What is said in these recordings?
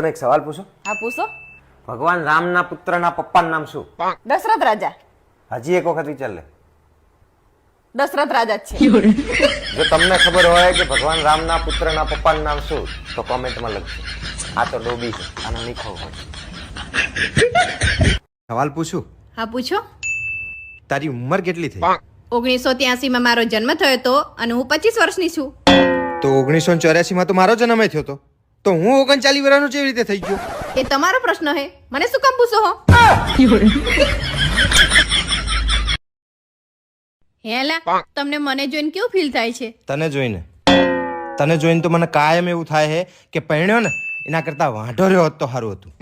તને એક સવાલ પૂછું? હા પૂછો. ભગવાન રામના પુત્રના પપ્પાનું નામ શું? દશરથ રાજા. હજી એક વખત વિચાર લે. દશરથ રાજા જ છે. જો તમને ખબર હોય કે ભગવાન રામના પુત્રના પપ્પાનું નામ શું તો કોમેન્ટમાં લખજો. આ તો ડોબી છે, આનો નીખો હોય. સવાલ પૂછું? હા પૂછો. તારી ઉંમર કેટલી થઈ? 1983 માં મારો જન્મ થયો હતો અને હું 25 વર્ષની છું. તો 1984 માં તો મારો જન્મ થયો હતો. તો હું 39 વર્ષનો કેવી રીતે થઈ ગયો? એ તમારો પ્રશ્ન હે, મને શું કામ પૂછો હો? હેલા, તમને મને જોઈને કેવું ફીલ થાય છે? તને જોઈને તો મને કાયમ એવું થાય છે કે પરણ્યો ને એના કરતા વાંઢો રહ્યો હોત તો સારું હતું.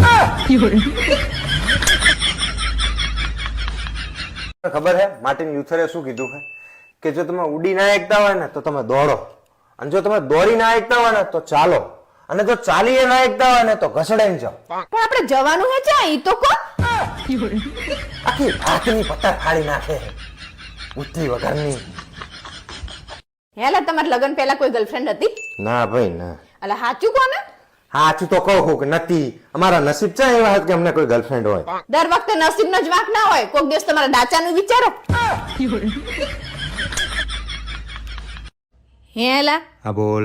ખબર હે માર્ટિન લ્યુથરે શું કીધું છે કે જો તમે ઉડી ના એકતા હોય ને તો તમે દોડો, અને જો તમે દોડી ના એકતા હોય ને તો ચાલો, અને જો ચાલી ના એકતા હોય ને તો ઘસડાઈને જાઓ. પણ આપણે જવાનું હે ક્યાં? ઈ તો કો. આખી હાથની પત્તા ફાડી નાખે બુદ્ધિ વગરની. હેલા, તમારા લગ્ન પહેલા કોઈ ગર્લફ્રેન્ડ હતી? ના ભાઈ ના. અલા સાચું કોને? સાચું તો કહું કે નથી. અમારા નસીબ છે એવા હતા કે અમને કોઈ ગર્લફ્રેન્ડ હોય. દર વખતે નસીબનો જ વાંક ના હોય, કોઈક દિવસ તમારા ડાચાનું વિચારો. હેલા, હા બોલ.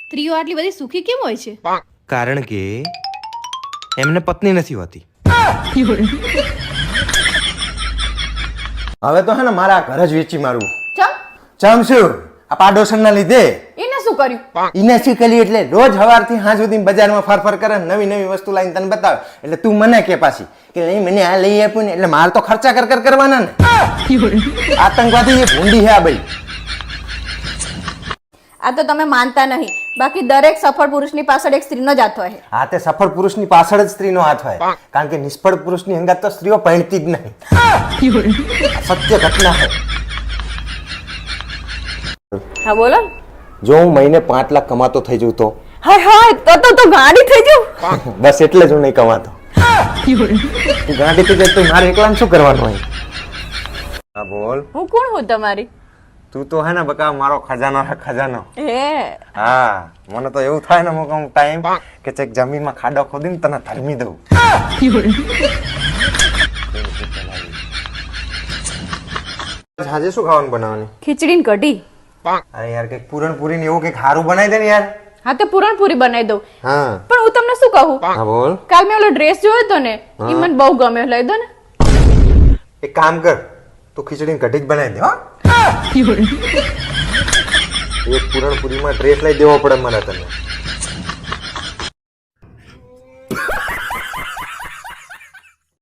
સ્ત્રીઓ આટલી બધી સુખી કેમ હોય છે? કારણ કે એમને પત્ની નથી હોતી. હવે તો હે ને મારા ઘર જ વેચી મારવું. ચમ શું? આ પાડોશન ના લીધે. એને શું કર્યું? ઈને શું કરી એટલે રોજ સવારથી સાંજ સુધી બજારમાં ફરફર કરે, નવી નવી વસ્તુ લાવીને તને બતાવે, એટલે તું મને કે પાછી કે નહીં મને આ લઈ આપ્યું ને, એટલે મારે તો ખર્ચા કર કરવાના ને. આતંકવાદી એ ભૂંડી છે આ ભાઈ. આ તો તમે માનતા નહીં, બાકી દરેક સફળ પુરુષની પાછળ એક સ્ત્રીનો જ હાથ હોય. હા, તે સફળ પુરુષની પાછળ જ સ્ત્રીનો હાથ હોય, કારણ કે નિષ્ફળ પુરુષની હંગાત તો સ્ત્રીઓ પહેણતી જ નહીં. સત્ય ઘટના છે. હા બોલો. જો હું મહિને 5 લાખ કમાતો થઈ જઉં તો? હાય હાય, તો ગાડી થઈ જાવ. બસ એટલે જ હું નહીં કમાતો. ગાડી થઈ જાય તો મારે એકલાને શું કરવાનું હોય? હા બોલ. હું કોણ હું તમારી? તું તો હે ને બકા મારો ખજાનો હે, ખજાનો. હે હા, મને તો એવું થાય ને હું કહું ટાઈમ કે ચેક જમીનમાં ખાડો ખોદીને તને ધરમી દઉં. આજે શું ખાવાનું બનાવવાની? ખીચડી ને કઢી. અરે યાર કઈક પૂરણપૂરી ને એવું કઈક સારું બનાવી દે ને યાર. હા તો પૂરણપૂરી બનાવી દઉં. હા પણ હું તમને શું કહું? હા બોલ. કાલ મેં ઓલો ડ્રેસ જોયો તો ને, ઈ મને બહુ ગમ્યો, લઈ દો ને. એક કામ કર, તું ખીચડી ને કઢી જ બનાવી દે. હો, એક પૂરણપૂરીમાં ડ્રેસ લઈ દેવો પડે મને તને.